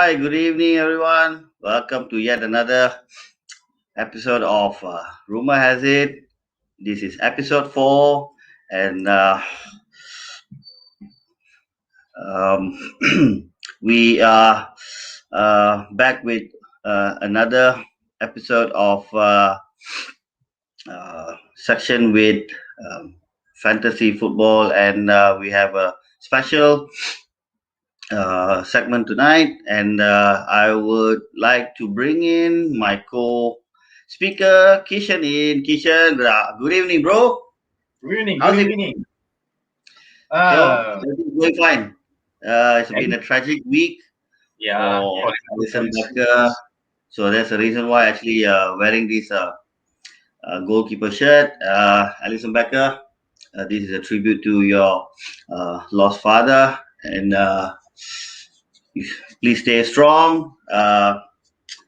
Hi, good evening, everyone. Welcome to yet another episode of Rumor Has It. This is episode 4, and um, we are back with another episode of section with um, fantasy football, and we have a special segment tonight, and I would like to bring in my co-speaker, Kishen. Kishen, good evening, bro. Good evening. How's Good it? evening. So Uh, everything's going fine. It's been a tragic week yeah, for for Alison fans. Becker, so that's the reason why actually wearing this goalkeeper shirt, Alison Becker. This is a tribute to your lost father, and please stay strong.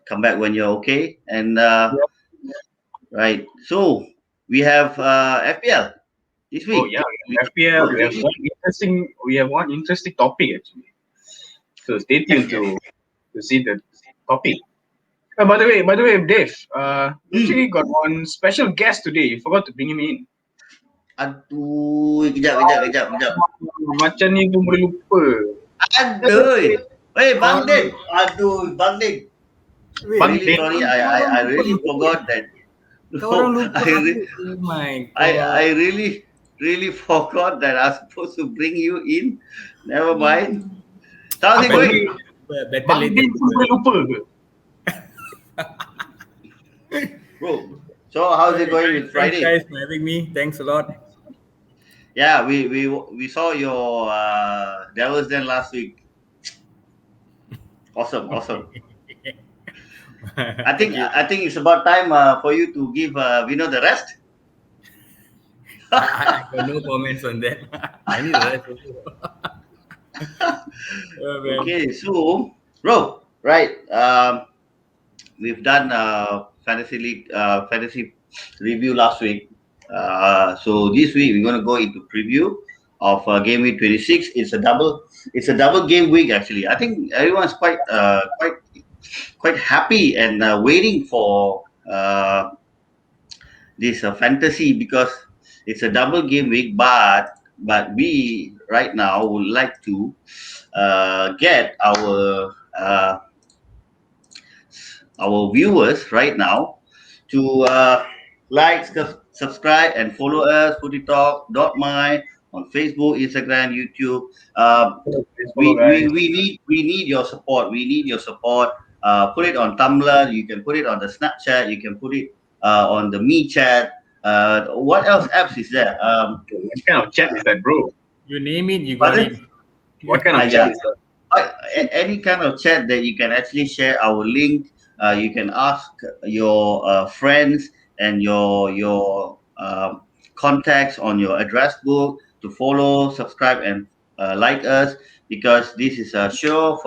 Come back when you're okay. And Yep. right, so we have FPL this Oh week. yeah, we We have FPL. We have one interesting. We have one interesting topic actually. So stay tuned to see the topic. By the way, Dave. We Hmm. actually got one special guest today. You forgot to bring him in. Aduh, kejap. Macam ni pun boleh lupa. Aduh. Hey, Bang Kau Din. Aduh, Bang Din. wait, Bang Really Dave. sorry. kau orang I lupa really aku. forgot that. Kau orang No, lupa aku. Oh my I god. really forgot that I was supposed to bring you in. Never mind. So how's it Apa going? ni? Better Bang later. Dave pun boleh lupa ke? Bro, so how's it going with Thanks Friday? guys for having me. Thanks a lot. Yeah, we saw your Devils Den last week. Awesome. I think Thank you. I think it's about time for you to give Vino the rest. I got no comments on that. I need the rest also. Oh, man. Okay, so bro, right? We've done fantasy league fantasy review last week. So this week we're gonna go into preview of game week 26. It's a double game week actually. I think everyone's quite happy and waiting for this fantasy because it's a double game week. But we right now would like to get our viewers right now to subscribe, and follow us, Footytalk.my on Facebook, Instagram, YouTube. Please follow, guys. We need your support. We need your support. Put it on Tumblr. You can put it on the Snapchat. You can put it on the Me Chat. What else apps is there? What kind of chat is that, bro? You name it, you got Pardon? it. What kind of Yeah. chat is that? Any kind of chat that you can actually share our link. You can ask your friends and your contacts on your address book to follow, subscribe, and like us, because this is a show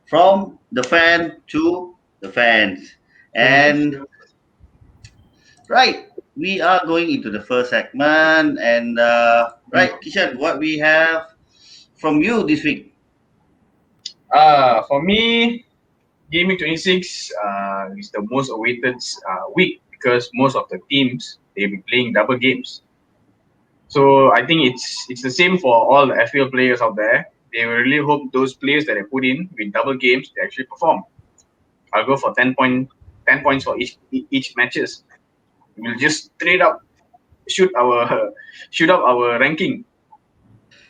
from the fan to the fans. And right, we are going into the first segment, and right, Kishan, what we have from you this week? For me, Gaming 26 is the most awaited week because most of the teams they'll be playing double games. So I think it's the same for all the FPL players out there. They really hope those players that they put in with double games they actually perform. I'll go for 10 points for each matches. We'll just straight up shoot our shoot up our ranking.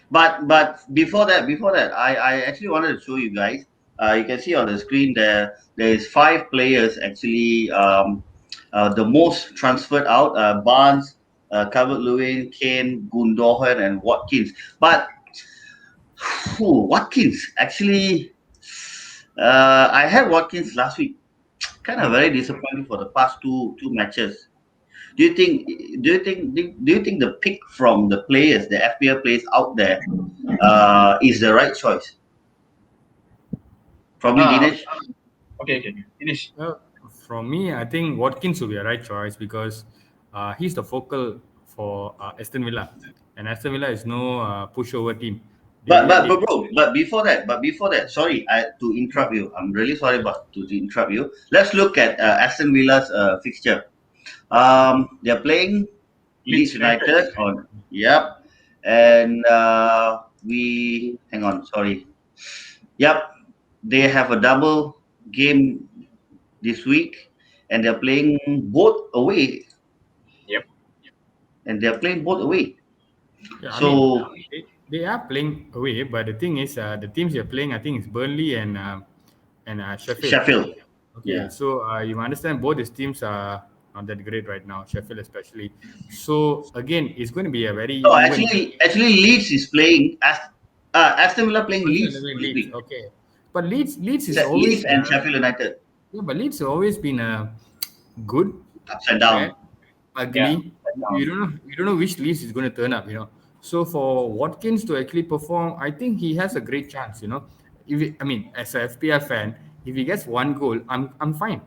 But before that, I actually wanted to show you guys. You can see on the screen there is 5 players actually. The most transferred out: Barnes, Calvert-Lewin, Kane, Gundogan, and Watkins. But Watkins actually, I had Watkins last week. Kind of very disappointing for the past two matches. Do you think? Do you think the pick from the players, the FPL players out there, is the right choice? From you, Uh, Dinesh? okay, finish. Well, from me, I think Watkins will be a right choice because he's the focal for Aston Villa. And Aston Villa is no pushover team. They But before that, sorry, to interrupt you. I'm really sorry, but to interrupt you. Let's look at Aston Villa's fixture. They're playing Leeds Leeds United. United on. Yep, and we hang on. Sorry. Yep, they have a double game this week, and they're playing both away, Yep. and they're playing both away. Yeah, I mean, So they are playing away, but the thing is, the teams they're playing, I think, is Burnley and Sheffield. Sheffield, Okay, yeah. so you understand both these teams are not that great right now, Sheffield especially. So again, it's going to be a very No, even game. actually, Leeds is playing as Aston Villa playing Also, Leeds living this Leeds, week. okay. But Leeds is always Leeds and Sheffield United, yeah, but Leeds has always been good, ups and bad, down. Yeah. ugly. You don't know which Leeds is going to turn up. So for Watkins to actually perform, I think he has a great chance. I mean, as a FPL fan, if he gets one goal, I'm fine.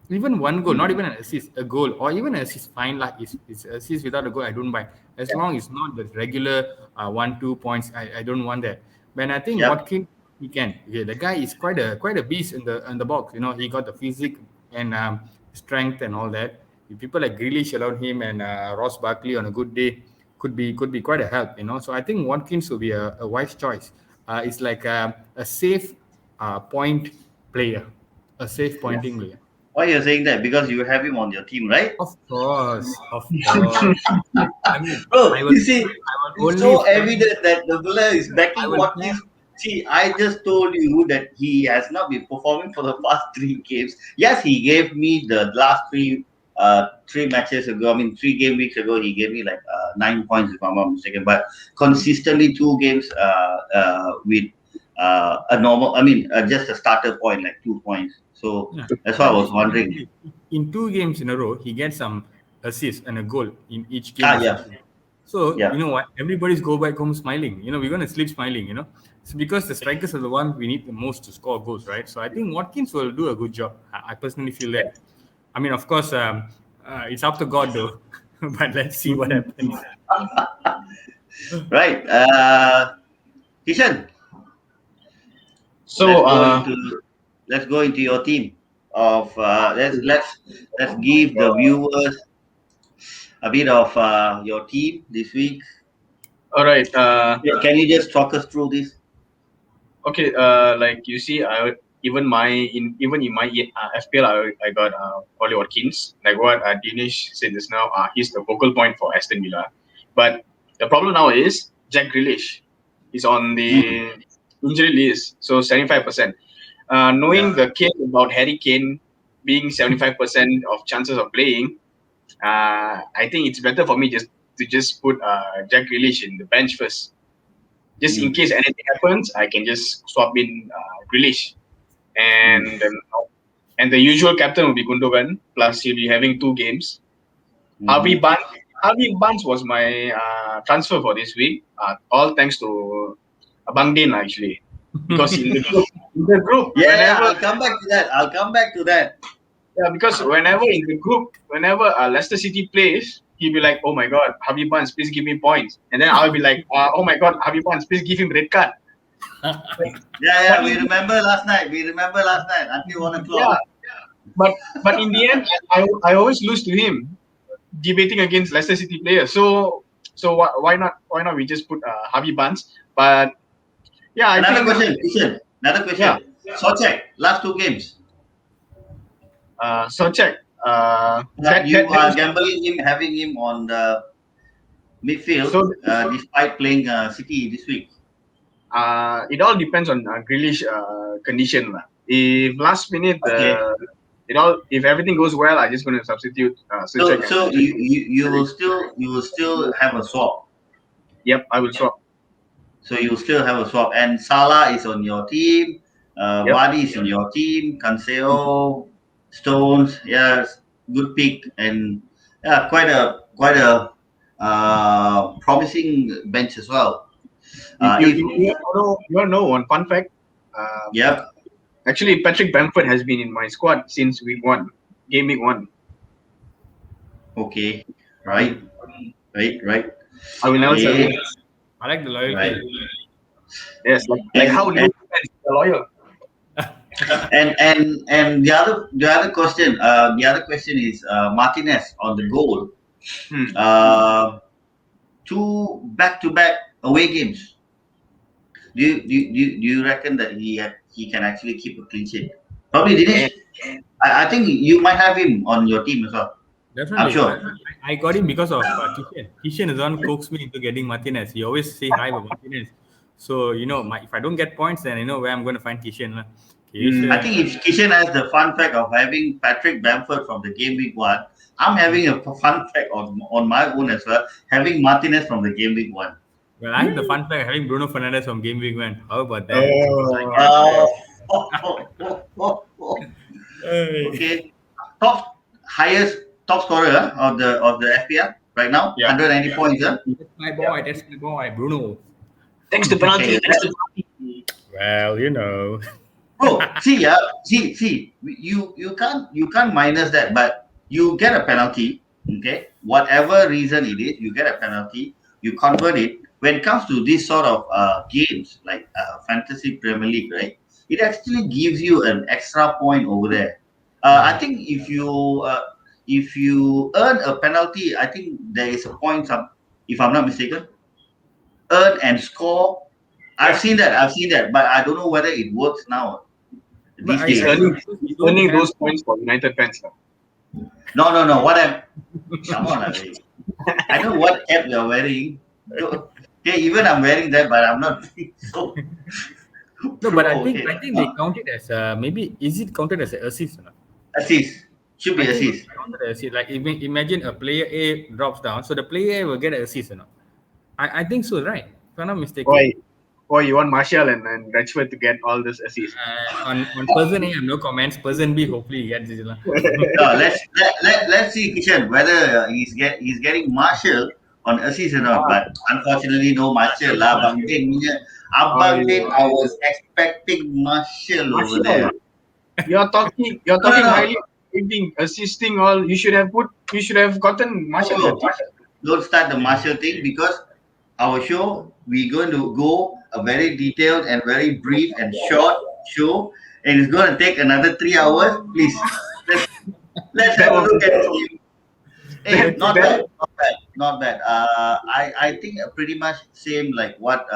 Even one goal, not even an assist, a goal, or even an assist, fine. Like it's assist without a goal, I don't mind. As long as it's not the regular 1-2 points, I don't want that. But I think Yep. Watkins he can. Yeah, the guy is quite a beast in the box. He got the physique and strength and all that. If people like Grealish around him and Ross Barkley on a good day could be quite a help. So I think Watkins will be a wise choice. It's like a safe point player, a safe Yeah. pointing player. Why you're saying that? Because you have him on your team, right? Of course. I mean, Bro, I will you see, I will it's only so fan. evident that the Villa is I backing will fan. Watkins. See, I just told you that he has not been performing for the past three games. Yes, he gave me the last three matches ago. I mean, 3 game weeks ago, he gave me like 9 points if I'm not mistaken. But consistently 2 games with a normal. I mean, just a starter point like 2 points. So Yeah, that's why I but was wondering. in 2 games in a row, he gets some assists and a goal in each game Ah, he's yeah, actually. So you yeah. know what? Everybody's go back home smiling. We're gonna sleep smiling. It's because the strikers are the one we need the most to score goals, right? So I think Watkins will do a good job. I personally feel that. I mean, of course, it's up to God though. But let's see what happens. Right. Kishan, let's So go into let's go into your team of let's give the viewers a bit of your team this week. all right. Yeah, can you just talk us through this? Okay. Like you see, even in my FPL, I got Ollie Watkins. Like what Dinesh said just now. He's the focal point for Aston Villa. But the problem now is Jack Grealish is on Mm, the injury list, so 75%. Knowing yeah. the case about Harry Kane being 75% of chances of playing, I think it's better for me just put Jack Grealish in the bench first. Just in Mm, case anything happens, I can just swap in Grealish, mm, and and the usual captain will be Gundogan. Plus, he'll be having 2 games. Harvey mm-hmm. Barnes. Harvey Barnes was my transfer for this week. All thanks to Bang Din actually, because in the group, Yeah, whenever I'll come back to that. I'll come back to that. yeah, because whenever in the group, whenever Leicester City plays, he'll be like, "Oh my God, Harvey Barnes, please give me points," and then I'll be like, "Oh my God, Harvey Barnes, please give him red card." Yeah, But yeah. in We the, remember last night. We remember last night until 1 o'clock. yeah, but in the end, I always lose to him debating against Leicester City players. So why not we just put Harvey Barnes? But yeah, I Another think question, Kishan. Another yeah, question. Socek, last 2 games. so check But that you that are is gambling him, having him on the midfield, so despite playing City this week. it all depends on Grealish condition lah. If last minute Okay. if everything goes well, I'm just going to substitute So Suchek and so you will still have a swap. yep, I will swap. So you still have a swap. And Salah is on your team. Yep. Vardy is in your team. Cancelo, Stones. Yes, good pick. And yeah, quite a promising bench as well. If You want to know one fun fact? Uh, Yep. Actually, Patrick Bamford has been in my squad since game week 1. Okay. Right. Right. Right. I will never sell him. Okay. I like the Right. loyalty. Yes, like And how and Liverpool fans are loyal. and the other question is Martinez on the goal. Hmm. Uh, Two back-to-back away games. Do you reckon that he can actually keep a clean sheet? Probably Dinesh. Can. I think you might have him on your team as well. I'm Definitely. sure. I got him because of Kishen. Kishen is on coaxed me into getting Martinez. He always say hi about Martinez. So, if I don't get points, then I know where I'm going to find Kishen. Lah. I Hmm. Kishen. think if Kishen has the fun fact of having Patrick Bamford from the game week one, I'm having a fun fact on my own as well, having Martinez from the game week one. Well, I have the fun fact having Bruno Fernandes from game week one. How about that? Oh, Uh, yes. Hey. okay. Top highest top scorer of the FPL right now, Yeah. 190 points. That's my boy. That's my boy, Bruno. Thanks to Okay. penalty. Thanks to penalty. Well, you know. Bro, see, you can't minus that, but you get a penalty, okay? Whatever reason it is, you get a penalty, you convert it. When it comes to this sort of games like fantasy Premier League, right? It actually gives you an extra point over there. I think if you earn a penalty, I think there is a point. If I'm not mistaken, earn and score. I've Yeah. seen that. I've seen that, but I don't know whether it works now But these I He's days. think earning. because we He's don't earning have. those points for United fans now. No, no, no. Come on, Avi. I know what cap you're wearing. Okay, even I'm wearing that, but I'm not so No, but I pro. think Okay, I think they count it as maybe is it counted as an assist or not? assist should I be think it's assist. counted as assist. Like imagine a player A drops down, so the player A will get an assist or not? I think so, right? If I'm not mistaken. Boy, you want Martial and Rashford to get all this assists. On person A, I have no comments. Person B, hopefully he gets it. Lah. No, let's see, Kishan, whether he's getting Marshall on assist or not. Ah, But unfortunately, no Marshall lah. Bang Din punya. Abang Din, oh, I was expecting Marshall over Martial. there. You're No, no, talking no. highly of saving, assisting all. You should have gotten Martial in your Oh, team. don't start the Marshall thing because our show we're going to go a very detailed and very brief and short show, and it's going to take another 3 hours. Please, let's let's That have a will look be at fair. it. Hey, That not that bad, not bad, not bad. I think pretty much same like what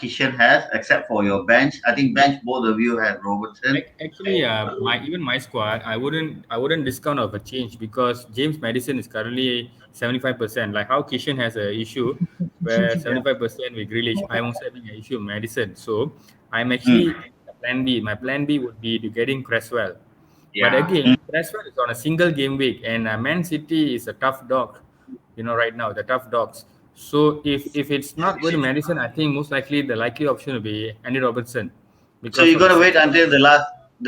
Kishan has, except for your bench. I think bench both of you had Robertson. Actually, my squad, I wouldn't discount of a change because James Madison is currently 75%. Like how Kishan has a issue where yeah. 75% with Grealish, I'm also having an issue with Madison. So I'm Mm, actually plan B. My plan B would be to getting Cresswell. But Yeah. again, mm. Cresswell is on a single game week, and Man City is a tough dog. Right now the tough dogs. So if it's not going to Madison, I think most likely the likely option will be Andy Robertson So because you're of the gonna wait six. until the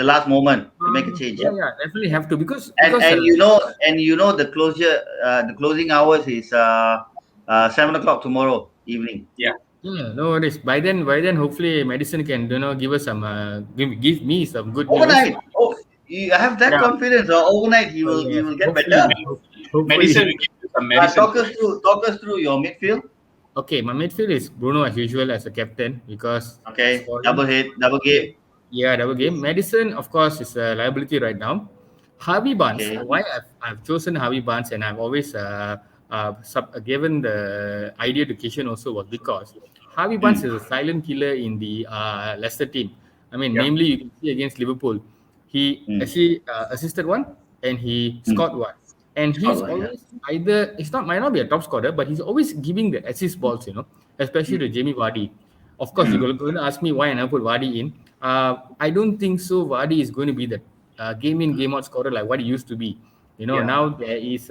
last moment to make a change. Yeah, yeah, definitely have to because And because and you know and you know the closing hours is 7 o'clock tomorrow evening. Yeah. yeah, no worries. By then, hopefully Madison can give us some give me some good news. Overnight. Oh, you have that Yeah. confidence. Or overnight, he Oh will he yes, will get hopefully, better. man. Hopefully. Medicine will give you some medicine. Talk us through your midfield. Okay, my midfield is Bruno as usual as a captain because Okay, scoring. double hit, double game. Yeah, double game. Madison, of course, is a liability right now. Harvey Barnes. Okay. Why I've chosen Harvey Barnes and I've always given the idea to Kishan also was because Harvey Barnes Mm, is a silent killer in the Leicester team. I mean, Yeah. namely, you can see against Liverpool, he mm, actually assisted one and he mm. scored one. And he's Scotland, yeah. always either, it's not might not be a top scorer, but he's always giving the assist balls, especially to Jamie Vardy. Of course, you're Mm, going to ask me why I never put Vardy in. I don't think so. Vardy is going to be the game in, game out scorer like what he used to be. Yeah. Now there is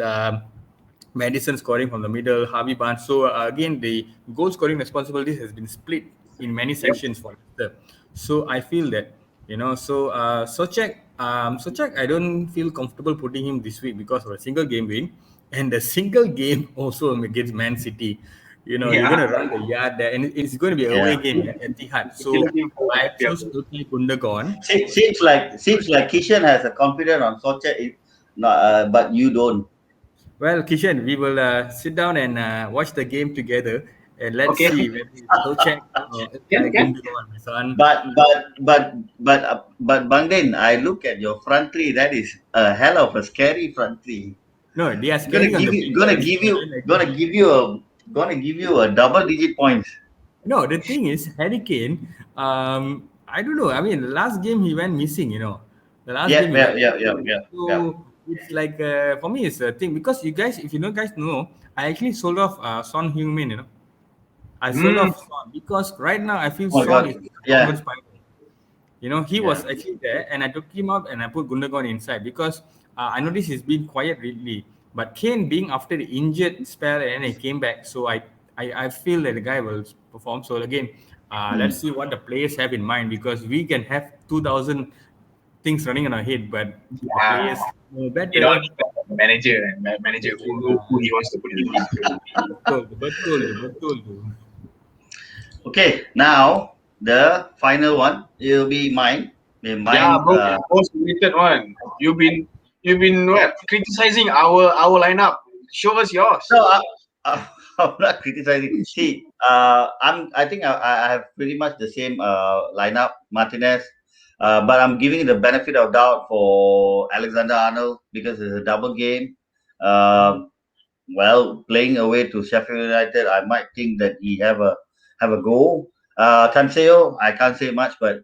Madison scoring from the middle, Harvey Barnes. So again, the goal scoring responsibility has been split in many Yep. sections for Leicester. So I feel that Sochek, I don't feel comfortable putting him this week because of a single game win and the single game also against Man City. You're Yeah. gonna run the yard there, and it's going to be an away yeah. game at Etihad. The killer So team for I FPL. chose Ilkay Gundogan. Seems like Kishan has a confidence on Socha, no, but you don't. Well, Kishan, we will sit down and watch the game together, And let's Okay, see whether it's Socek or can can. Gundogan, my son. But Bangden, I look at your front three. That is a hell of a scary front three. No, they are scaring on the pitches, but then Gonna again, give you a double digit points. no, the thing is, Harry Kane, I don't know. I mean, the last game he went missing, The last Yeah, game he yeah, went yeah, yeah, missing. yeah, yeah. So it's like, for me, it's a thing because you guys, if you know, guys know, I actually sold off Son Heung-min. I sold Mm, off Son because right now I feel Oh my Son God. is downward Yeah, spiral. He yeah. was actually there, and I took him out and I put Gundogan inside because I noticed he's been quiet lately. But Kane being after the injured spell and then he came back, so I feel that the guy will perform. So again, let's Hmm. see what the players have in mind because we can have 2,000 things running in our head, but the yeah, players know it all better. depends on the manager and manager who he wants to put in the team. Betul, betul, betul. Okay, now the final one will be mine. Yeah, Mine. bro, most related one. You've been what criticizing our lineup. Show us yours. No, I'm not criticizing. See, I think I have pretty much the same lineup, Martinez, but I'm giving the benefit of doubt for Alexander Arnold because it's a double game. Um, well, playing away to Sheffield United, I might think that he have a goal. Cancelo, I can't say much, but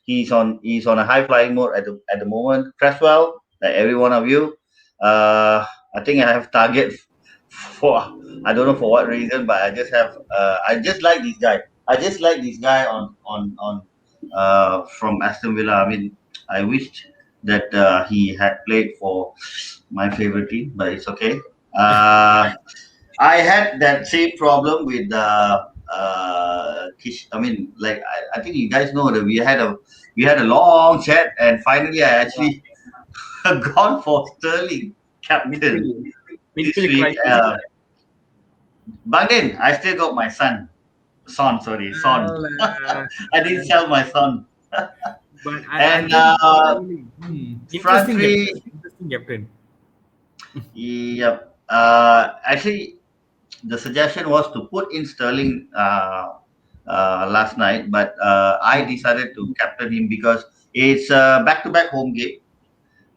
he's on a high flying mode at the moment. Cresswell, like every one of you, I think I have target for I don't know for what reason, but I just like this guy. I just like this guy on from Aston Villa. I mean, I wished that he had played for my favorite team, but it's okay. Uh, I had that same problem with Kish. I mean, like I think you guys know that we had a long chat, and finally I actually gone for Sterling captain Midfield, this midfield week. crisis. But then I still got my son. Sorry, son. Well, I didn't sell my son. but I And think front interesting three, captain, interesting captain. yep. Actually, the suggestion was to put in Sterling last night, but I decided to captain him because it's a back-to-back home game.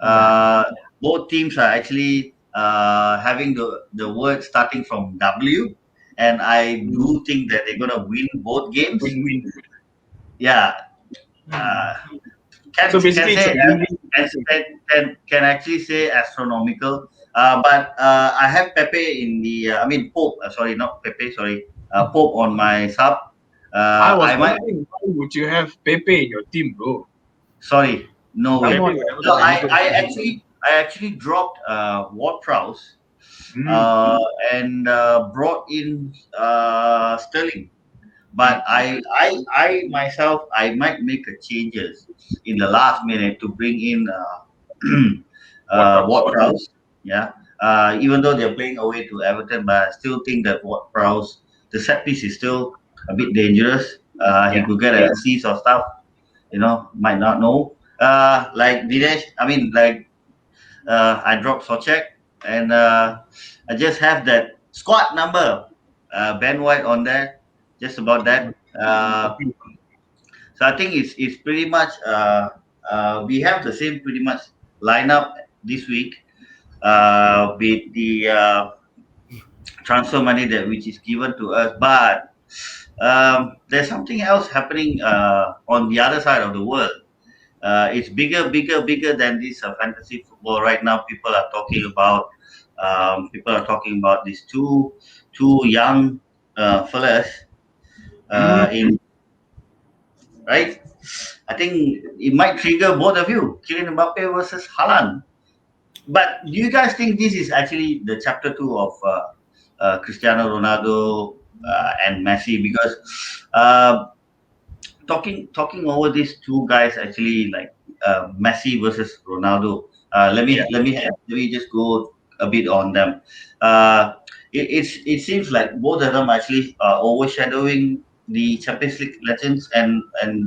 Yeah. Uh, both teams are actually having the word starting from W, and I do think that they're gonna win both games. Win-win. Yeah, Hmm. uh, can So can basically, it's say a win-win can, situation. can actually say astronomical. But I have Pepe in the I mean Pope. Sorry, not Pepe. Sorry, Pope on my sub. I was I might. wondering why would you have Pepe in your team, bro? Sorry, no Come way. Pepe on. will never So go anywhere. I actually dropped Ward Prowse Mm, uh, and brought in Sterling. But mm. I myself I might make a changes in the last minute to bring in What Ward Prowse? Prowse. Yeah. Even though they're playing away to Everton, but I still think that Ward Prowse, the set piece is still a bit dangerous. He Yeah. could get an assist or stuff. Might not know. Like Dinesh, I mean, like I dropped Socek, and I just have that squad number, Ben White on there, just about that. So I think it's pretty much we have the same pretty much lineup this week with the transfer money that which is given to us, but there's something else happening on the other side of the world. It's bigger than this fantasy football right now. People are talking about these two young fellas Mm. in right. I think it might trigger both of you, Kylian Mbappe versus Haaland. But do you guys think this is actually the chapter two of Cristiano Ronaldo and Messi? Because uh, talking over these two guys actually like Messi versus Ronaldo. Yeah. Let me just go a bit on them. Uh, it seems like both of them actually overshadowing the Champions League legends and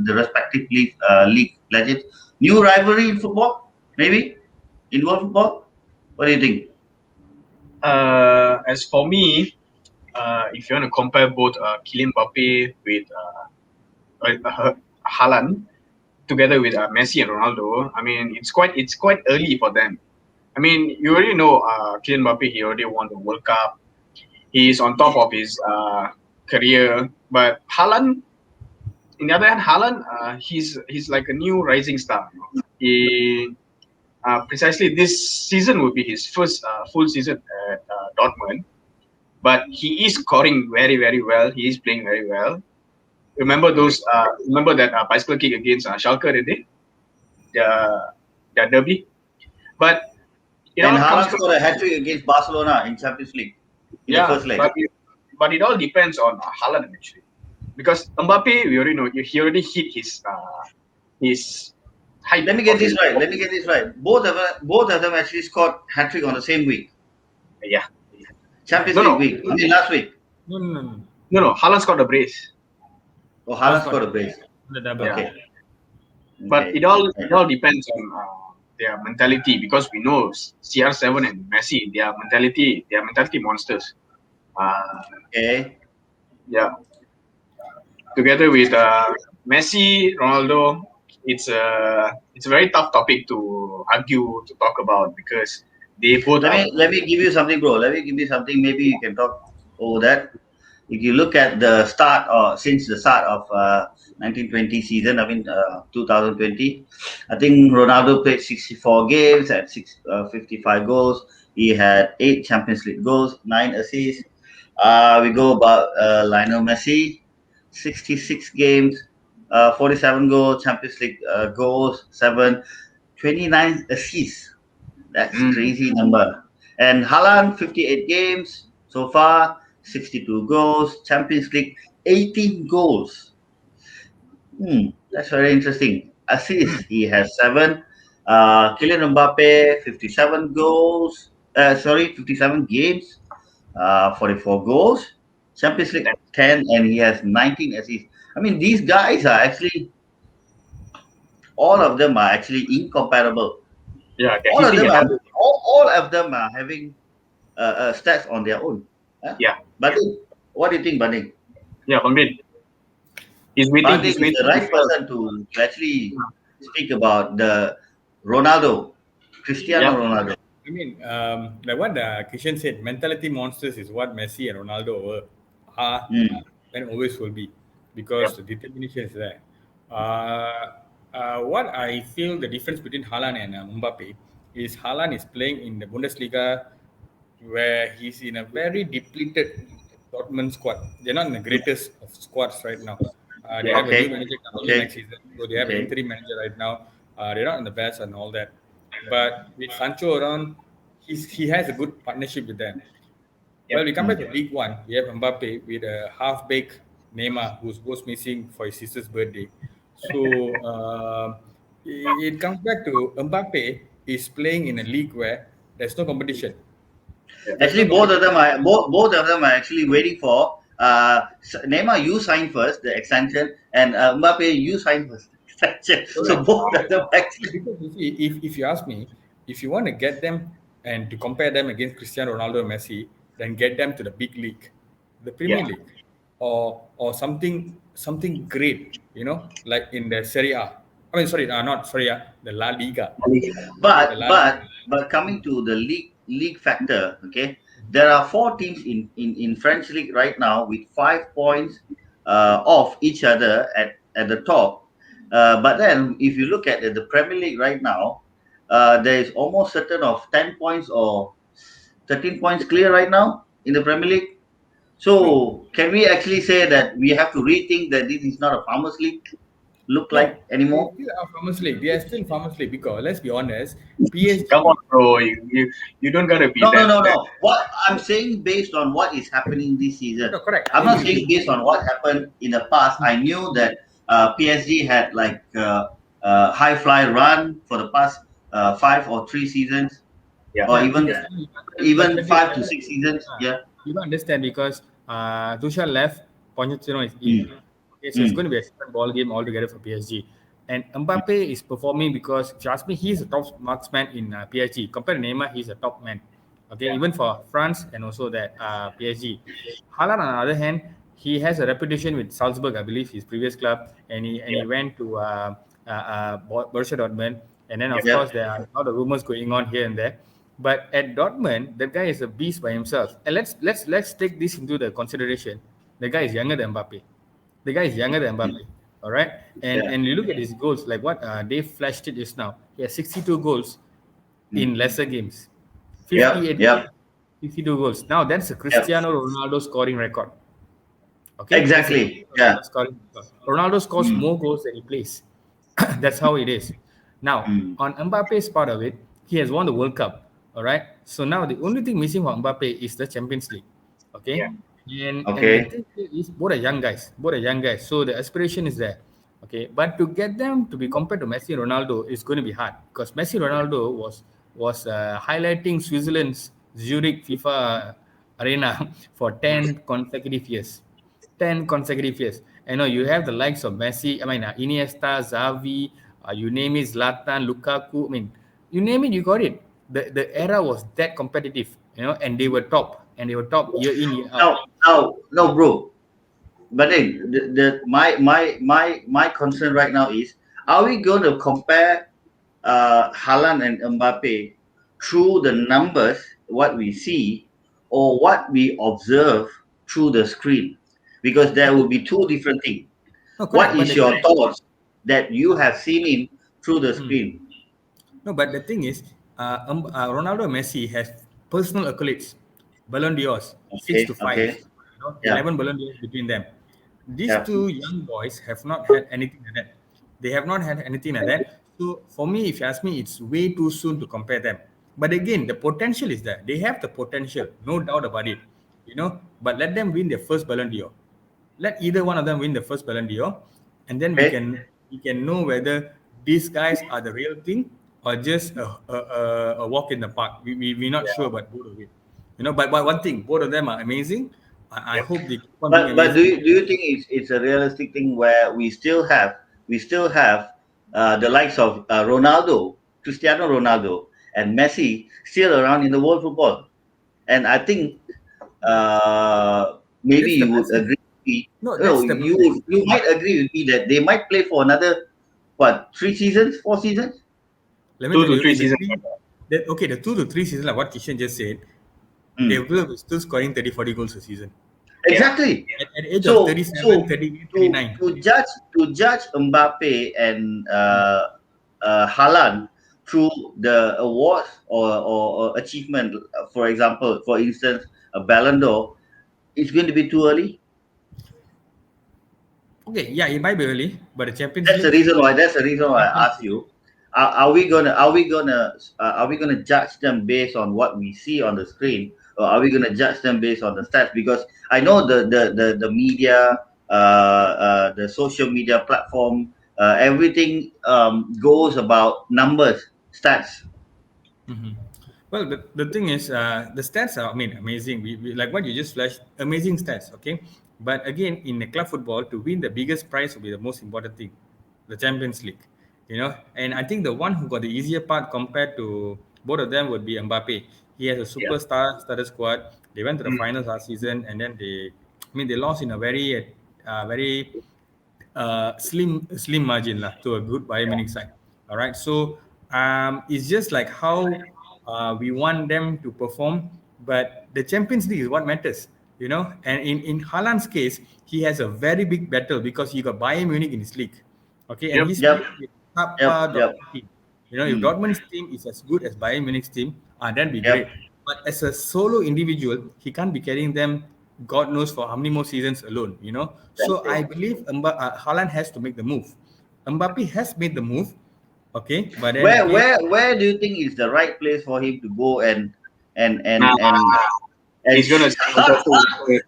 the respective league legends. New rivalry in football, maybe in world football. What do you think? As for me, if you want to compare both Kylian Mbappe with Haaland together with Messi and Ronaldo, I mean it's quite early for them. I mean, you already know Kylian Mbappe. He already won the World Cup. He's on top of his career. But Haaland, in the other hand, Haaland, he's like a new rising star. You know? He precisely this season will be his first full season at Dortmund. But he is scoring very very well. He is playing very well. Remember those? Remember that bicycle kick against Schalke the day, the the derby. But it And all comes Haaland to scored a hat trick against Barcelona in Champions League in the yeah, first leg. but it all depends on Haaland actually, because Mbappe we already know he already hit his height Let me of get his this right. Let me get this right. Both of them actually scored hat trick on the same week, yeah. Champions No League no week. I mean last week. No, no, no, no. no, Haaland scored a brace. Oh, Haaland Haaland scored scored a brace. the double. Yeah, Okay. but Okay. it all depends on their mentality, because we know CR7 and Messi, their mentality monsters. Uh, Okay. yeah, together with Messi, Ronaldo, it's a very tough topic to argue to talk about, because they both Let are. me let me give you something, bro. Let me give you something. Maybe you can talk over that. If you look at the start or since the start of 1920 season, I mean 2020, I think Ronaldo played 64 games at 55 goals. He had 8 Champions League goals, 9 assists. We go about Lionel Messi, 66 games, 47 goals, Champions League goals, 7, 29 assists. That's Mm, crazy number. And Haaland, 58 games so far, 62 goals. Champions League, 18 goals. That's very interesting. Assists, mm, he has 7. Kylian Mbappe, 57 goals. 57 games, 44 goals. Champions League, that, 10, and he has 19 assists. I mean, these guys are actually, all of them are actually incomparable. yeah, they're All of hitting them a are, number. all of them are having stats on their own. Huh? Yeah, Bading, what do you think, Bading? yeah, Conrad. He's waiting. Bading He's is waiting the right because person to actually speak about the Ronaldo, yeah, Cristiano Ronaldo. I mean, like what Kishen said, mentality monsters is what Messi and Ronaldo are Mm. and always will be, yeah, because the determination is there. What I feel the difference between Haaland and Mbappe is Haaland is playing in the Bundesliga where he's in a very depleted Dortmund squad. They're not in the greatest of squads right now. They yeah, have a new Okay, manager coming in next okay, season, so they have an okay. interim manager right now. They're not in the best and all that. But with Sancho around, he has a good partnership with them. yeah. Well, we come back Mm. to League One. We have Mbappe with a half-baked Neymar who's goes missing for his sister's birthday. So it comes back to Mbappe is playing in a league where there's no competition. Yeah. There's no Actually, both of competition. them are actually waiting for Neymar. You sign first the extension, and Mbappe you sign first the extension. So Correct. both of them actually. Because you see, if you ask me, if you want to get them and to compare them against Cristiano Ronaldo and Messi, then get them to the big league, the Yeah. Premier League, or something great, like in the Serie A. I mean, sorry, not Serie A, the La Liga, the But La Liga. but but coming to the league factor, okay, there are 4 teams in French league right now with 5 points off each other at the top. But then if you look at the Premier League right now, there is almost certain of 10 points or 13 points clear right now in the Premier League. No, So can we actually say that we have to rethink that this is not a farmers league look like no, they anymore? still are Farmers League. They are still Farmers League because let's be honest, PSG. Come on, bro. You don't gotta be No, no, that no, that. no. What I'm saying based on what is happening this season. No, correct. I I'm not agree with saying you. based on what happened in the past. I knew that PSG had like high fly run for the past 5 or 3 seasons, Yeah. or Because even when they 5 to 6 seasons. Yeah. you don't understand because Tuchel left, Pochettino is in. Mm, Okay, so it's going mm, to be a different ball game altogether for PSG. And Mbappe is performing because, if you ask me, he's a top marksman in PSG. Compared to Neymar, he's a top man. Okay, even for France and also that PSG. Haaland, on the other hand, he has a reputation with Salzburg, I believe, his previous club, and he Yeah. went to Borussia Dortmund, and then of Yep. Yep. course there are a lot of rumors going on here and there. But at Dortmund, that guy is a beast by himself. And let's take this into the consideration. The guy is younger than Mbappe. The guy is younger than Mbappe. All right, Yeah. and you look at his goals, like what Dave flashed it just now. He has 62 goals in Mm. lesser games. Yep. 58 goals, Yep. 62 goals. Now that's a Yep. Cristiano Ronaldo scoring record. Okay, that's a Exactly. Cristiano Yeah. Ronaldo scoring record. Ronaldo scores Mm. more goals than he plays. That's how it is. Now, Mm. on Mbappe's part of it, he has won the World Cup. All right. So now the only thing missing for Mbappe is the Champions League. Yeah. Okay. And the Okay. thing here is both are young guys. Both are young guys. So the aspiration is there. Okay. But to get them to be compared to Messi and Ronaldo is going to be hard because Messi Ronaldo was highlighting Switzerland's Zurich FIFA arena for 10 consecutive years. 10 consecutive years. I know you have the likes of Messi, I mean, Iniesta, Xavi, you name it, Zlatan, Lukaku. I mean, you name it, you got it. The era was that competitive, and they were top, year in, year out. No, bro. But then my concern right now is: are we going to compare Haaland and Mbappe through the numbers, what we see, or what we observe through the screen? Because there will Okay, be two different things. no, What correct. But is the your thing, thoughts that you have seen him through the hmm. screen? No, but the thing is, Ronaldo and Messi has personal accolades, Ballon d'Ors, six Okay, to five, okay, yeah, 11 Ballon d'Ors between them. These yeah, two young boys have not had anything like that. They have not had anything like that. So for me, if you ask me, it's way too soon to compare them. But again, the potential is there. They have the potential, no doubt about it. But let them win their first Ballon d'Or. Let either one of them win the first Ballon d'Or, and then we okay, can we can know whether these guys are the real thing or just a walk in the park. We're not sure about both of it. But one thing, both of them are amazing. I hope they keep on being but amazing. do you think it's a realistic thing where we still have the likes of Ronaldo, Cristiano Ronaldo, and Messi still around in the world football? And I think maybe That's the you would massive. agree with me. No, No, that's the massive. you might agree with me that they might play for another, what, 3 seasons, 4 seasons? Let me Two tell to you, three in the seasons. three, okay, the 2 to 3 seasons, like what Kishen just said, they Hmm. will be still scoring 30, 40 goals a season. Yeah. Exactly. At the age of So 37, 38, to 39. to judge Mbappe and Mm. Haaland through the awards or achievement, for example, for instance, a Ballon d'Or, it's going to be too early. Okay, yeah, it might be early, but the Champions That's the League, reason why. That's the reason why I Champions asked League. you. Are we gonna judge them based on what we see on the screen, or are we gonna judge them based on the stats? Because I know the media, the social media platform, everything goes about numbers, stats. Mhm. Well, the thing is, the stats are, I mean, amazing. Like what you just flashed, amazing stats, okay? But again, in the club football, to win the biggest prize will be the most important thing, the Champions League, And I think the one who got the easier part compared to both of them would be Mbappe. He has a Yeah. superstar starter squad. They went to the Mm. finals last season, and then they lost in a very slim margin lah to a good Bayern Munich side. All right, so it's just like how we want them to perform, but the Champions League is what matters. And in Haaland's case, he has a very big battle because he got Bayern Munich in his league. Okay, and Yep. he's Yep, playing with Kappa yep, yep. Dortmund team. If Mm, Dortmund's team is as good as Bayern Munich's team, that'd be yep. great. But as a solo individual, he can't be carrying them God knows for how many more seasons alone. So I Exactly. believe Haaland has to make the move. Mbappe has made the move, okay, but then Where again, where where do you think is the right place for him to go and Nah, and and and he's gonna say Liverpool.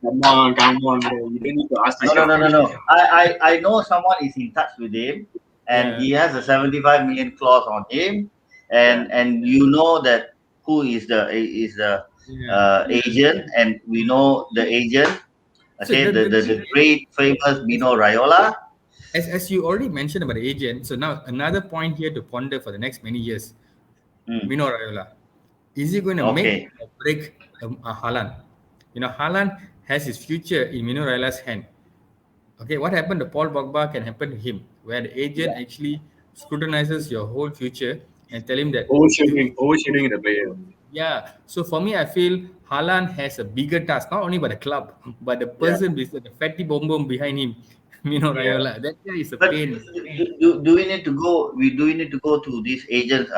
Come on, bro. You don't need to ask No, this no, kind of no, no, no. question. I know someone is in touch with him, and yeah, he has a 75 million clause on him, Yeah. and you know that who is the yeah. agent, and we know the agent. So Okay, the, the the the, thing the is, great famous as, Mino Raiola. as you already mentioned about the agent, so now another point here to ponder for the next many years, Mm, Mino Raiola. Is he going to make Okay. or break Haaland? Haaland has his future in Mino Raila's hand. Okay, what happened to Paul Pogba can happen to him, where the agent Yeah. actually scrutinizes your whole future and tell him that Overshadowing the player. yeah. So for me, I feel Haaland has a bigger task, not only by the club, but the Yeah. person with the fatty bomb bomb behind him, Mino Yeah. Raiola. That guy is a But pain. do we need to go? Do we need to go to these agents?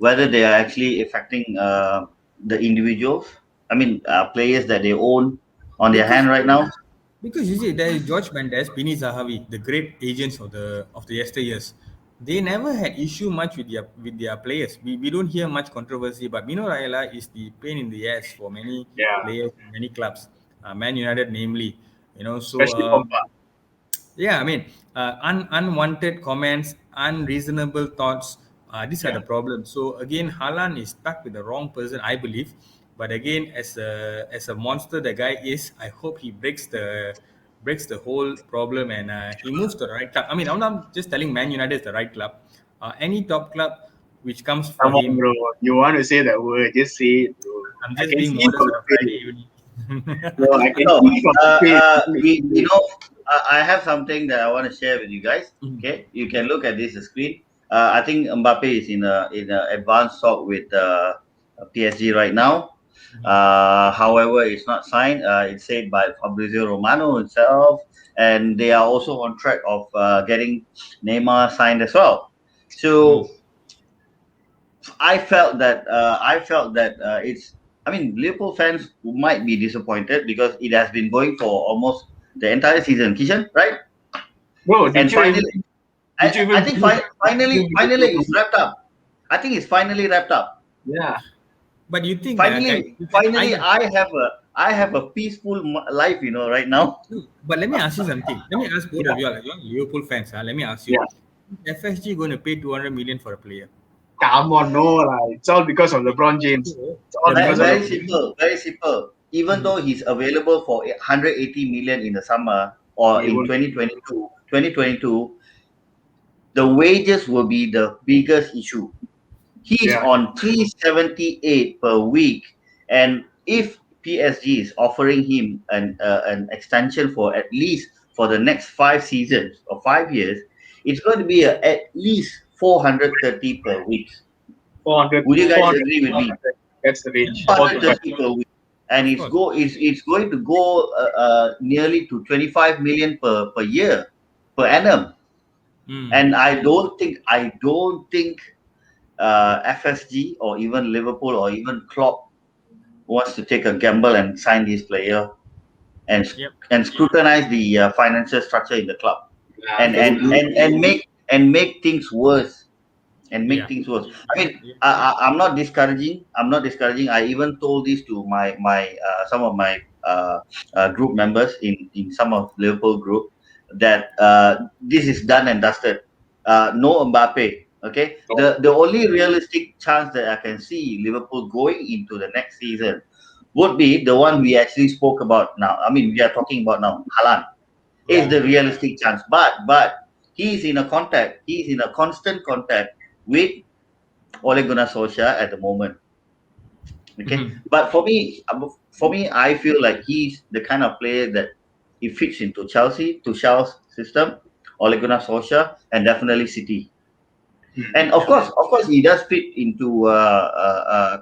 Whether they are actually affecting the individuals. I mean, players that they own on their Because hand right now. Because you see, there is George Mendes, Pini Zahavi, the great agents of the yesteryears. They never had issue much with their players. We don't hear much controversy, but Mino Raiola is the pain in the ass for many Yeah. players, many clubs, Man United namely. So Especially Pogba. yeah, I mean, unwanted comments, unreasonable thoughts. These are Yeah. the problems. So again, Haaland is stuck with the wrong person, I believe. But again, as a monster the guy is, I hope he breaks the whole problem and he moves to the right club. I mean, I'm not just telling Man United is the right club. Any top club which comes for Come on, him, bro. You want to say that word? Just say it, bro. I'm I just can being see modest from on the a Friday face. evening. Bro, I can No, see from the face. You we, feel it. I have something that I want to share with you guys. Mhm. Okay, you can look at this screen. I think Mbappe is in a advanced talk with PSG right now. However, it's not signed. It's said by Fabrizio Romano himself, and they are also on track of getting Neymar signed as well. Mhm. So I felt that it's. I mean, Liverpool fans might be disappointed because it has been going for almost the entire season, Kishan, right? Bro, And finally, did you I even think believe finally it's wrapped up. I think it's finally wrapped up. Yeah. But you think, guys, Finally, finally, I have a peaceful life, right now. no, but let me ask you something. Let me ask both Yeah. of you, like, you're Liverpool fans. Let me ask you: Yeah. FSG going to pay 200 million for a player? Come on, no, like, it's all because of LeBron James. So It's all the because of Very moment, LeBron. simple, very simple. Even Mhm. though he's available for 180 million in the summer or He in won't. 2022, the wages will be the biggest issue. He's Yeah. on 378 per week, and if PSG is offering him an extension for at least for the next 5 seasons or 5 years, it's going to be at least 430 per week. 400, Would you guys 400, agree with me? that's the Yeah, range. yeah, 4 to 5. 430 per week, and of it's course. go it's going to go nearly to 25 million per year per annum. Mm. And I don't think FSG or even Liverpool or even Klopp wants to take a gamble and sign this player and Yep. and scrutinize the financial structure in the club Yeah, and because and and and make things worse and make Yeah. things worse. I mean, Yeah. I'm not discouraging. I'm not discouraging. I even told this to my some of my group members in some of Liverpool group that this is done and dusted. No Mbappe. Okay, the only realistic chance that I can see Liverpool going into the next season would be the one we actually spoke about now. I mean, we are talking about now. Haaland is Yeah. the realistic chance, but he's in a contact. He's in a constant contact with Ole Gunnar Solskjaer at the moment. Okay, Mhm. but for me, I feel like he's the kind of player that he fits into Chelsea, to Tuchel's system, Ole Gunnar Solskjaer, and definitely City. And Yeah. of course, he does fit into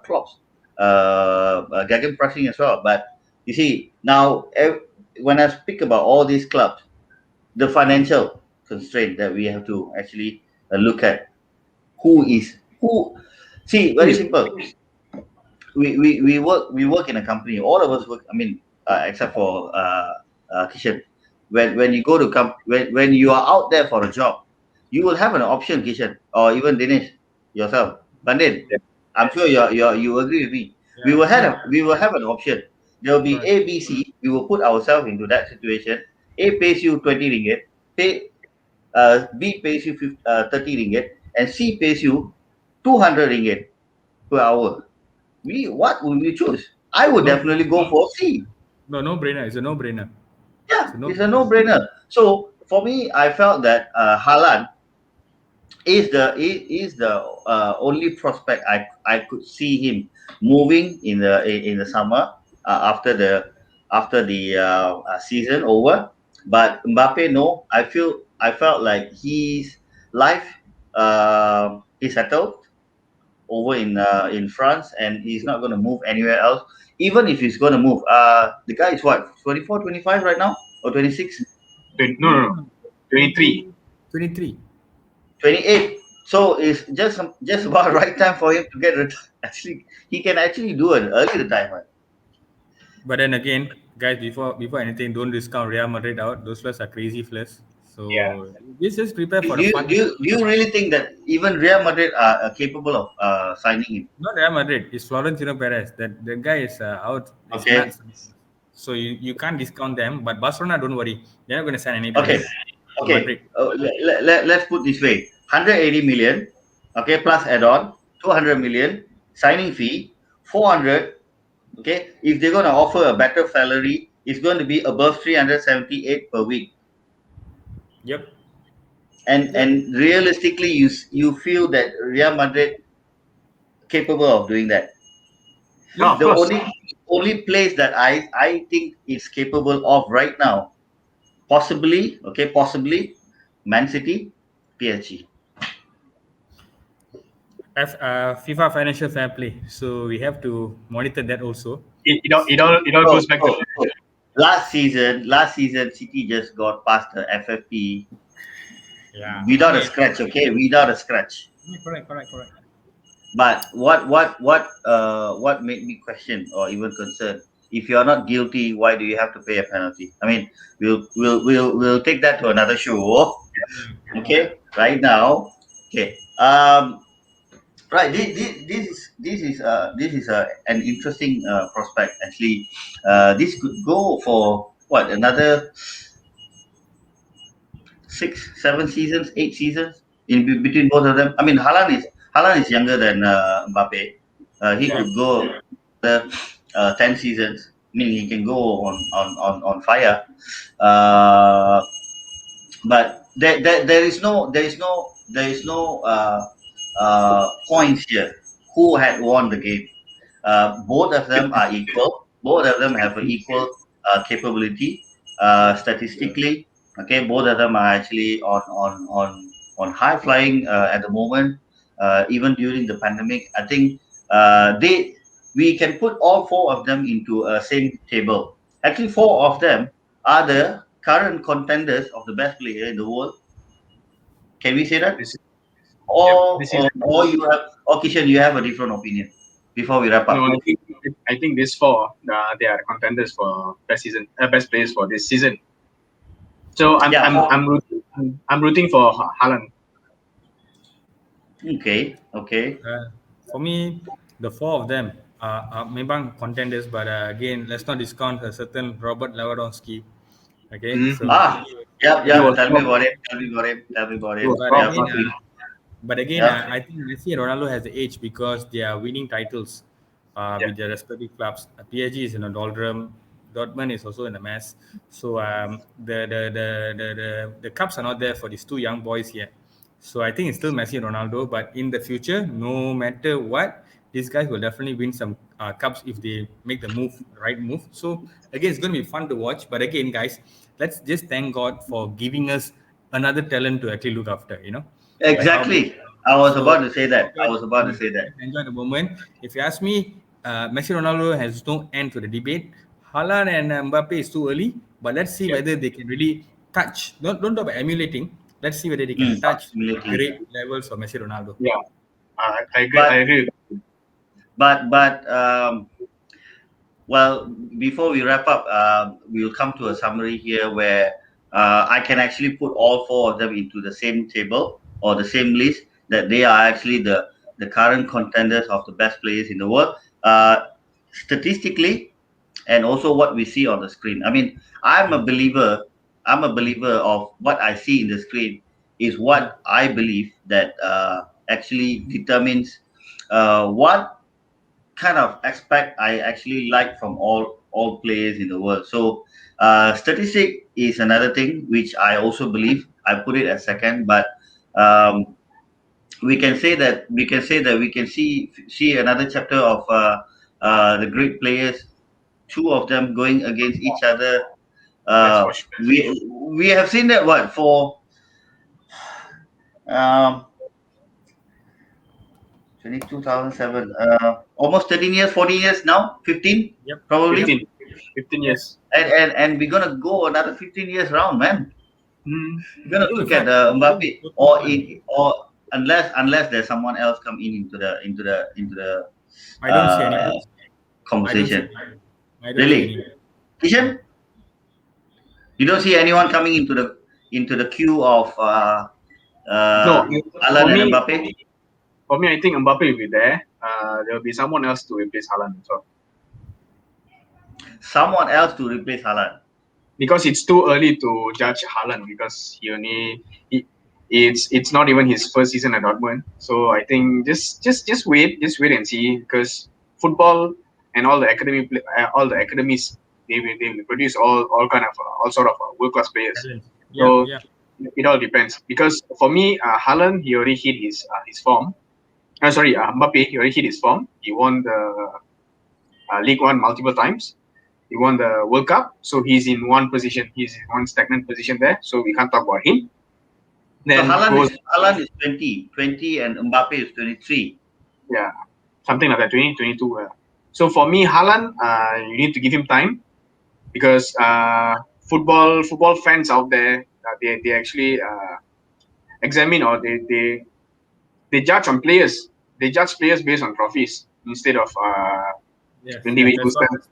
Klopp's gegenpressing as well. But you see, now when I speak about all these clubs, the financial constraint that we have to actually look at who is who. See, very simple. We work in a company. All of us work. I mean, except for Kishan. When you go to when you are out there for a job, you will have an option, Kishan, or even Dinesh yourself, Pandit. yeah, I'm sure you agree with me. We Yeah. will have Yeah. we will have an option. There will be Correct. A, B, C. We will put ourselves into that situation. A pays you 20 ringgit. Pay B pays you 30 ringgit, and C pays you 200 ringgit per hour. What would we choose? I would No. definitely go for C. No. No brainer. It's a no brainer. Yeah, It's a no it's a brainer. no-brainer. So for me, I felt that Haaland is the only prospect I could see him moving in the summer, after the season over. But Mbappe, no, I felt like his life is settled over in France, and he's not going to move anywhere else. Even if he's going to move, the guy is what, 24, 25 right now, or 26, No, no, no. No, 23. 23. 28. So it's just about right time for him to get retired. Actually, he can actually do an early retirement. But then again, guys, before anything, don't discount Real Madrid out. Those players are crazy players. Yeah. So let's just prepare Do for the you, fun. do you, do you really think that even Real Madrid are capable of signing him? Not Real Madrid. It's Florentino Perez. That the guy is out. Is Okay, nuts. So you can't discount them. But Barcelona, don't worry. They're not going to sign any okay, players. So okay. Madrid. Let's put this way: 180 million, okay, plus add-on, 200 million signing fee, 400. Okay, if they're gonna offer a better salary, it's going to be above 378 per week. Yep. Yep. And realistically, you feel that Real Madrid capable of doing that. No, Yeah. of The course. only place that I think is capable of right now, possibly, okay, possibly Man City, PSG. FIFA financial fair play. So we have to monitor that also. It all So, goes back to. so last season, City just got past the FFP Yeah. I without a mean, scratch. Okay, without a scratch. yeah, correct, correct, correct. But what made me question or even concerned? If you are not guilty, why do you have to pay a penalty? I mean, we'll take that to another show. Okay, right now. Okay. Right. This is an interesting prospect actually. This could go for what, another 6, 7 seasons, 8 seasons between both of them. I mean, Haaland is younger than Mbappe. He Yeah. could go the 10 seasons. I mean, he can go on fire. Uh, but there is no points here. Who had won the game? Both of them are equal. Both of them have an equal capability statistically. Okay, both of them are actually on high flying at the moment. Even during the pandemic, I think they we can put all four of them into a same table. Actually, four of them are the current contenders of the best player in the world. Can we say Yeah. that? This. Yep. This is. Or you have, or Kishen, you have a different opinion before we wrap No, up. I think these four, they are contenders for best players for this season. So I'm Yeah. I'm I'm rooting, I'm rooting for Haaland. Okay. Okay. For me, the four of them are maybe contenders, but again, let's not discount a certain Robert Lewandowski. Okay, so Mm-hmm. Ah. Yep. He Yep. was Tell me top. about him. Tell me about him. Tell me about He him. was but top Yep. again, last week. but again, I think Messi and Ronaldo has the edge because they are winning titles Yeah. with their respective clubs. PSG is in a doldrum. Dortmund is also in a mess. So the cups are not there for these two young boys yet. So I think it's still Messi and Ronaldo. But in the future, no matter what, these guys will definitely win some cups if they make the right move. So again, it's going to be fun to watch. But again, guys, let's just thank God for giving us another talent to actually look after. Like how Exactly. I was so about to say that. I enjoy was the about to moment. say that. Let's enjoy the moment. If you ask me, Messi Ronaldo has no end to the debate. Haaland and Mbappe is too early, but let's see Yeah. whether they can really touch. Don't talk about emulating. Let's see whether they can Mm. touch the Humility. great levels of Messi Ronaldo. Yeah. I agree. I But agree. well, before we wrap up, we'll come to a summary here where I can actually put all four of them into the same table or the same list, that they are actually the current contenders of the best players in the world. Statistically, and also what we see on the screen. I mean, I'm a Yeah. believer. I'm a believer of what I see in the screen is Yeah. what I believe that actually determines what kind of aspect I actually like from all players in the world. So statistic is another thing which I also believe. I put it as second, but um, we can see another chapter of the great players, two of them going against each other. That's for sure. We have seen that what for um 2007, almost 13 years, 14 years now, 15 Yep. Yep. probably. 15, 15 Yep. years. And we're gonna go another 15 years round, man. Mm. We're gonna It'll be look at fun. It'll be Mbappe, totally or fun. unless there's someone else come in into the I don't see uh, anyone. I don't see conversation. anyone. I don't see Really, anyone. No. Kishan, you don't see anyone coming into the queue of No, Haaland for and me, Mbappe. I think Mbappe will be there. There will be someone else to replace Haaland. So Someone else to replace Haaland. because it's too early to judge Haaland because it's not even his first season at Dortmund. So I think just wait and see because football and all the academies they will produce all kind of all sort of world class players. Talent. Yeah. So Yeah. it all depends because for me, Haaland he already hit his form. Sorry, Mbappe he already hit his form. He won the League One multiple times. He won the World Cup, so he's in one position. He's in one stagnant position there, so we can't talk about him. So Then goes Haaland is 20, and Mbappe is 23. yeah, something like that, 2022. So for me, Haaland, you need to give him time because football fans out there, they actually examine or they judge on players. They judge players based on trophies instead of Yes. Yes. individual strengths.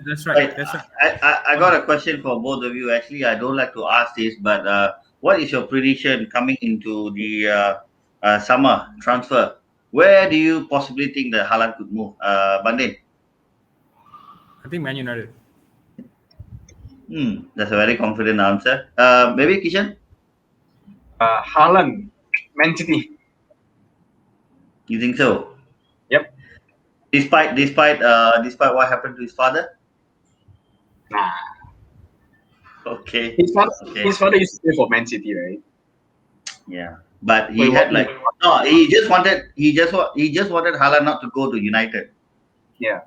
That's right. Right. That's right. I got a question for both of you. Actually, I don't like to ask this, but what is your prediction coming into the summer transfer? Where do you possibly think that Haaland could move? Bandit? I think Man United. That's a very confident answer. Maybe Kishan, Haaland, Man City. you think so? Yep. Despite what happened to his father? Nah. Okay, His father, okay, his father used to play for Man City, right? yeah. But Wait, he what? had like no, he just wanted Haaland not to go to United. Yeah.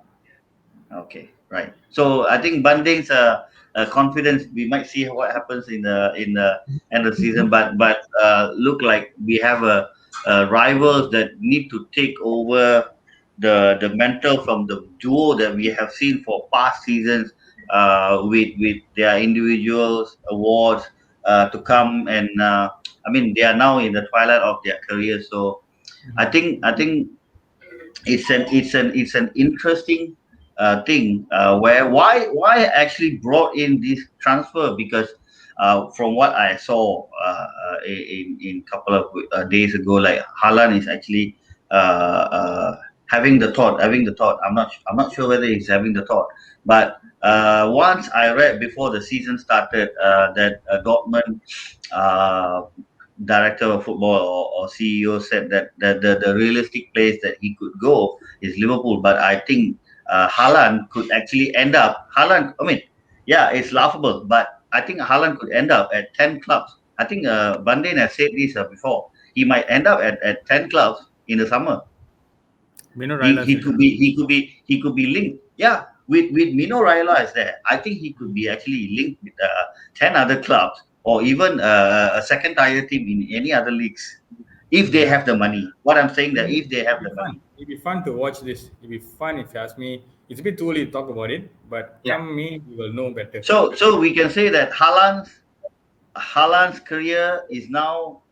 Okay, right. So I think Banding's confidence. We might see what happens in the end of the season, but look like we have rivals that need to take over the mantle from the duo that we have seen for past seasons, with their individuals awards to come, and I mean they are now in the twilight of their career. So I think it's an interesting thing, where why I actually brought in this transfer, because from what I saw in couple of days ago, like Haaland is actually having the thought. I'm not sure whether he's having the thought, but once I read before the season started that Dortmund uh, director of football, or CEO said that the realistic place that he could go is Liverpool. But I think Haaland could actually end up. Haaland, I mean, yeah, it's laughable, but I think Haaland could end up at 10 clubs. I think Bandin has said this before. He might end up at 10 clubs in the summer. Mino He, Raila he said could that. be he could be he could be linked. Yeah, with Mino Raiola is there. I think he could be actually linked with 10 other clubs, or even a second tier team in any other leagues, if they Yeah. have the money. What I'm saying, that if they have It'll the be fun. money. It'll be fun to watch this. It'll be fun if you ask me. It's a bit too early to talk about it, but Yeah. come May, we will know better. So we can say that Haaland's career is now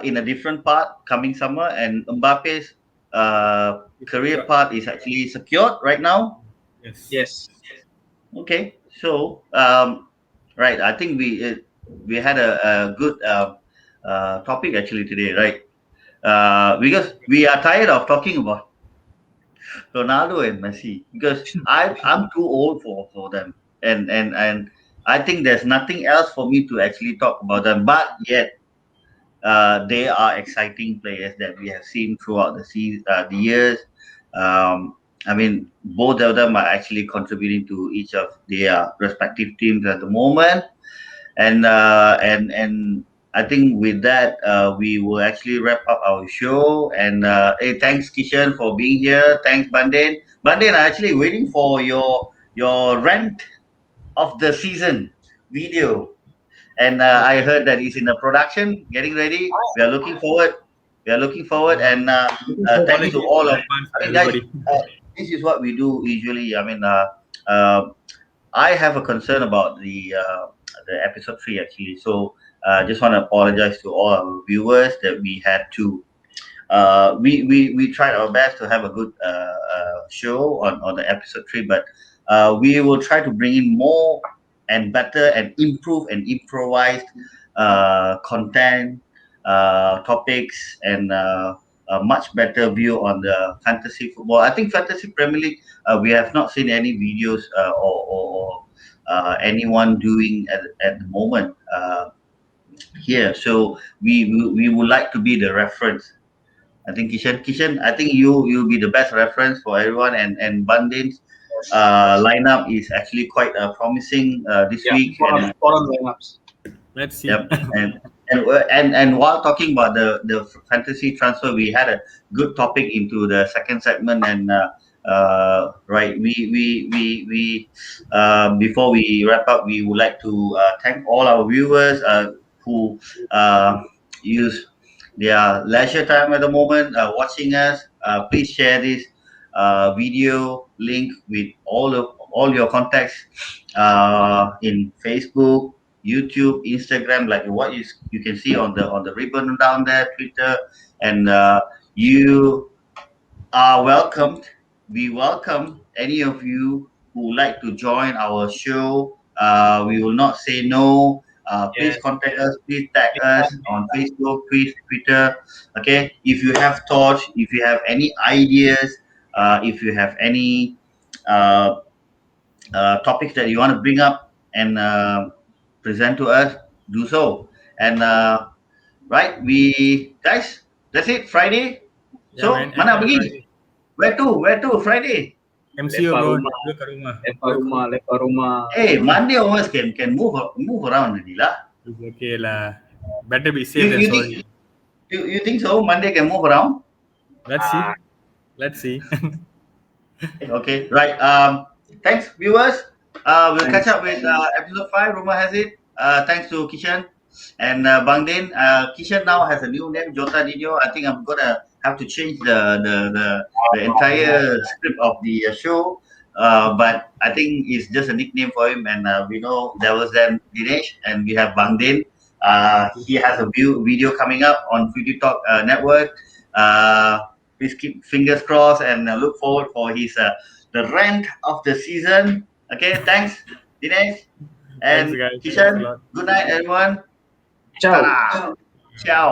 in a different part coming summer, and Mbappe's It's career secure. part is actually secured right now. Yes. Yes. Okay, so right, I think we had a good topic actually today, right? Because we are tired of talking about Ronaldo and Messi, because I'm too old for them, and I think there's nothing else for me to actually talk about them. But yet, they are exciting players that we have seen throughout the years. I mean, both of them are actually contributing to each of their respective teams at the moment, and I think with that, we will actually wrap up our show. And hey, thanks Kishan for being here. Thanks Bandin. Bandin, I'm actually waiting for your rant of the season video. And I heard that it's in the production, getting ready. We are looking forward. We are looking forward, and Looking for thanks to apologies all in of. advance I to mean, guys, everybody. this is what we do usually. I mean, I have a concern about the episode 3 actually. So I just want to apologize to all our viewers that we had to we tried our best to have a good show on the episode 3, but we will try to bring in more and better and improve and improvised content, topics, and a much better view on the fantasy football. I think fantasy Premier League, we have not seen any videos or anyone doing at the moment here. So we would like to be the reference. I think Kishan, I think you'll be the best reference for everyone. And Bandin's lineup is actually quite promising this Yeah, week. And foreign lineups. Let's see. yep, and while talking about the fantasy transfer, we had a good topic into the second segment. And right, we before we wrap up, we would like to thank all our viewers who uh, use their leisure time at the moment watching us. Please share this video link with all your contacts in Facebook, YouTube, Instagram, like what you can see on the ribbon down there, Twitter, and you are welcomed. We welcome any of you who would like to join our show. We will not say no. Please Yes. contact us. Please tag us on Facebook, Twitter. Okay. If you have thoughts, if you have any ideas, if you have any uh, topics that you want to bring up and present to us, do so. And right, we guys, that's it. Friday. Yeah, man. So mana Enjoy pergi? Friday. Where to? Where to? Friday. MCO Lepas bro, rumah, dulu kat rumah. lepas rumah, lepas rumah. Hey, Monday almost can move around already lah. It's okay lah. Better be You safe than you think sorry. you think so? Monday can move around? Let's see. Let's see. Okay, right. Thanks, viewers. We'll catch Thanks. up with episode 5. Rumor has it. Thanks to Kishan and Bang Din. Kishan now has a new name, Jota Didio. I think I'm gonna have to change the entire script of the show. But I think it's just a nickname for him. And we know there was then Dinesh, and we have Bang Din. He has a video coming up on Footy Talk Network. Uh, Please keep fingers crossed and look forward for his the rant of the season. Okay, thanks, Dinesh Thanks and guys. Thanks a Kishan. lot. Good night, everyone. Ciao. Ta-da. Ciao.